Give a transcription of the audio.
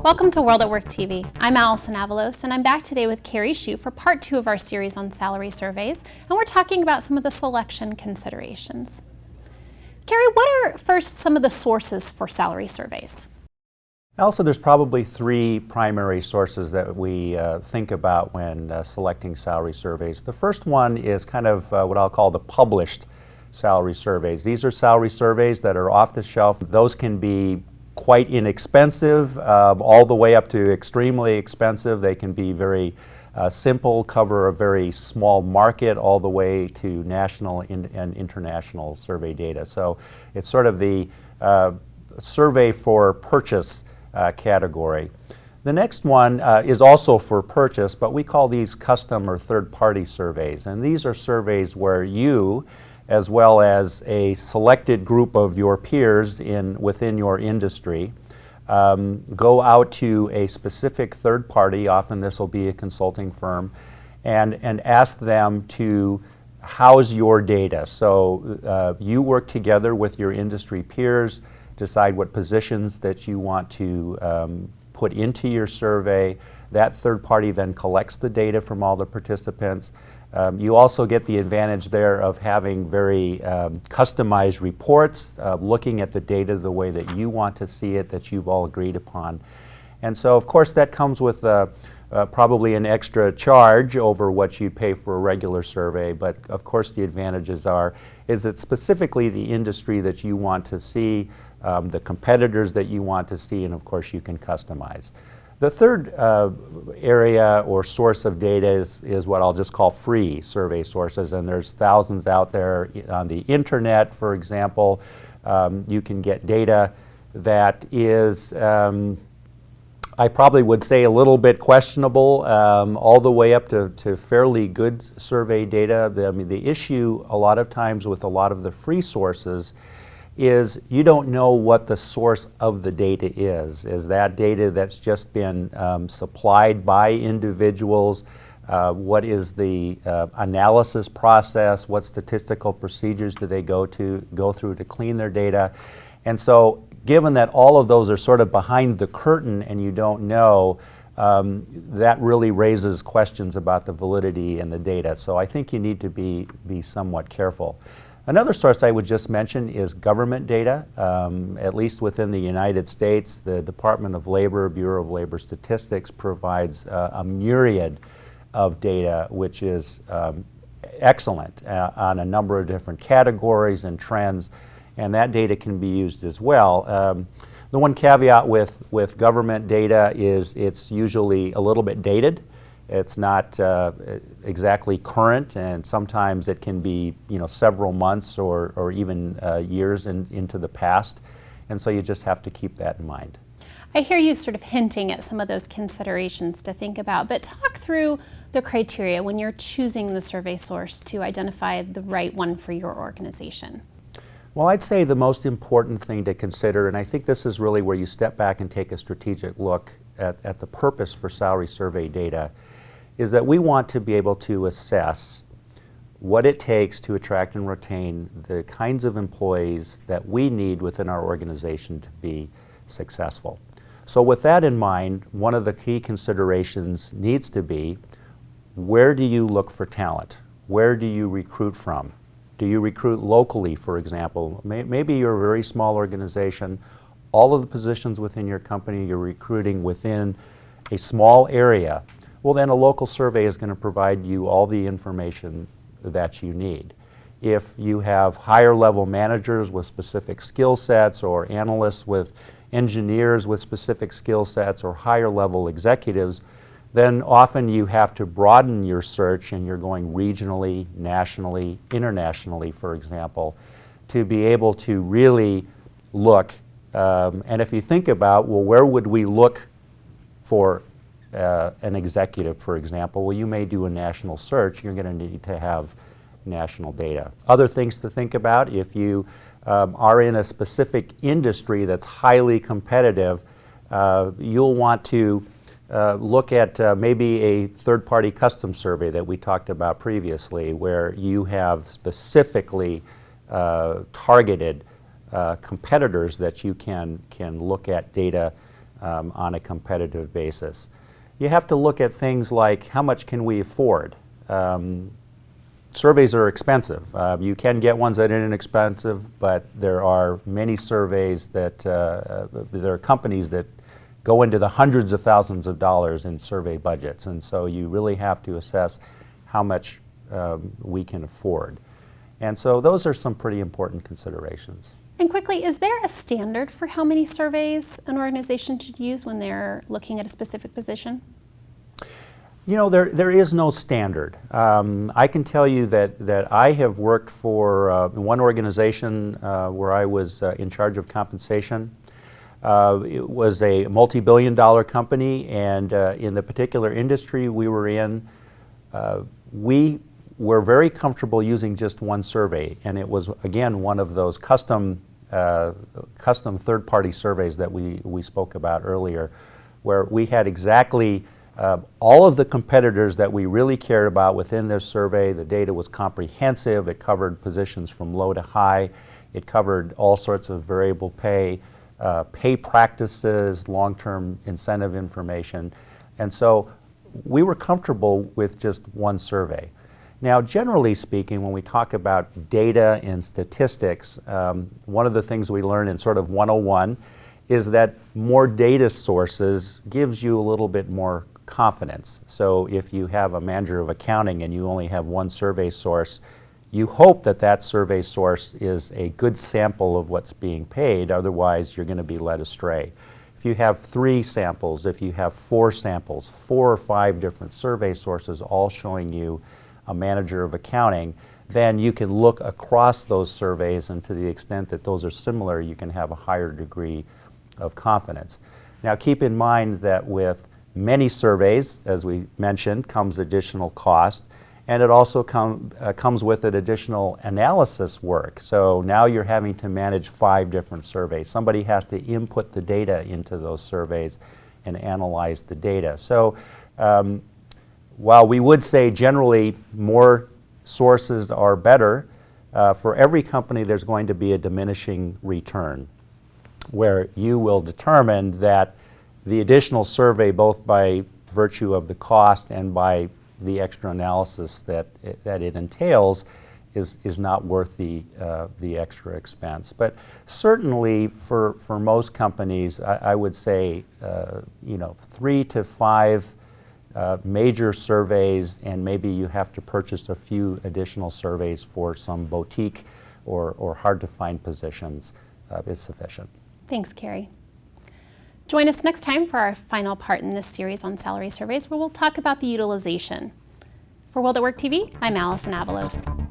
Welcome to World at Work TV. I'm Allison Avalos, and I'm back today with Kerry Chou for part 2 of our series on salary surveys, and we're talking about some of the selection considerations. Kerry, what are first some of the sources for salary surveys? Also, there's probably 3 primary sources that we think about when selecting salary surveys. The first one is kind of what I'll call the published salary surveys. These are salary surveys that are off the shelf. Those can be quite inexpensive, all the way up to extremely expensive. They can be very simple, cover a very small market, all the way to national and international survey data. So it's sort of the survey for purchase category. The next one is also for purchase, but we call these custom or third-party surveys. And these are surveys where you, as well as a selected group of your peers within your industry, go out to a specific third party, often this will be a consulting firm, and ask them to house your data. So you work together with your industry peers, decide what positions that you want to put into your survey. That third party then collects the data from all the participants. You also get the advantage there of having very customized reports, looking at the data the way that you want to see it, that you've all agreed upon. And so, of course, that comes with probably an extra charge over what you'd pay for a regular survey, but of course the advantages is it specifically the industry that you want to see, the competitors that you want to see, and of course you can customize. The third area or source of data is what I'll just call free survey sources, and there's thousands out there on the internet. For example, you can get data that is, I probably would say, a little bit questionable, all the way up to fairly good survey data. The issue a lot of times with a lot of the free sources is you don't know what the source of the data is. Is that data that's just been supplied by individuals? What is the analysis process? What statistical procedures do they go through to clean their data? And so given that all of those are sort of behind the curtain and you don't know, that really raises questions about the validity in the data. So I think you need to be somewhat careful. Another source I would just mention is government data. At least within the United States, the Department of Labor, Bureau of Labor Statistics provides a myriad of data, which is excellent on a number of different categories and trends, and that data can be used as well. The one caveat with government data is it's usually a little bit dated. It's not exactly current, and sometimes it can be several months or even years into the past, and so you just have to keep that in mind. I hear you sort of hinting at some of those considerations to think about, but talk through the criteria when you're choosing the survey source to identify the right one for your organization. Well, I'd say the most important thing to consider, and I think this is really where you step back and take a strategic look at the purpose for salary survey data, is that we want to be able to assess what it takes to attract and retain the kinds of employees that we need within our organization to be successful. So with that in mind, one of the key considerations needs to be, where do you look for talent? Where do you recruit from? Do you recruit locally, for example? Maybe you're a very small organization. All of the positions within your company you're recruiting within a small area. Well, then a local survey is going to provide you all the information that you need. If you have higher level managers with specific skill sets, or analysts with engineers with specific skill sets, or higher level executives, then often you have to broaden your search, and you're going regionally, nationally, internationally, for example, to be able to really look. And if you think about, well, where would we look for an executive, for example? Well, you may do a national search. You're going to need to have national data. Other things to think about, if you are in a specific industry that's highly competitive, you'll want to look at maybe a third-party custom survey that we talked about previously, where you have specifically targeted competitors that you can look at data on a competitive basis. You have to look at things like how much can we afford. Surveys are expensive. You can get ones that are inexpensive, but there are many surveys that there are companies that go into the hundreds of thousands of dollars in survey budgets, and so you really have to assess how much we can afford. And so those are some pretty important considerations. And quickly, is there a standard for how many surveys an organization should use when they're looking at a specific position? You know, there is no standard. I can tell you that I have worked for one organization where I was in charge of compensation. It was a multi-billion-dollar company, and in the particular industry we were in, we were very comfortable using just one survey, and it was, again, one of those custom third-party surveys that we spoke about earlier, where we had exactly all of the competitors that we really cared about within this survey. The data was comprehensive. It covered positions from low to high. It covered all sorts of variable pay, pay practices, long-term incentive information. And so we were comfortable with just one survey. Now, generally speaking, when we talk about data and statistics, one of the things we learn in sort of 101 is that more data sources gives you a little bit more confidence. So if you have a manager of accounting and you only have one survey source, you hope that that survey source is a good sample of what's being paid, otherwise you're going to be led astray. If you have 3 samples, if you have 4 samples, 4 or 5 different survey sources all showing you a manager of accounting, then you can look across those surveys, and to the extent that those are similar, you can have a higher degree of confidence. Now keep in mind that with many surveys, as we mentioned, comes additional cost, and it also comes with it additional analysis work. So now you're having to manage 5 different surveys. Somebody has to input the data into those surveys and analyze the data. So while we would say generally more sources are better, for every company there's going to be a diminishing return, where you will determine that the additional survey, both by virtue of the cost and by the extra analysis that it entails, is not worth the extra expense. But certainly for most companies, I would say 3 to 5 major surveys, and maybe you have to purchase a few additional surveys for some boutique or hard to find positions is sufficient. Thanks, Kerry. Join us next time for our final part in this series on salary surveys, where we'll talk about the utilization. For WorldatWork TV, I'm Allison Avalos.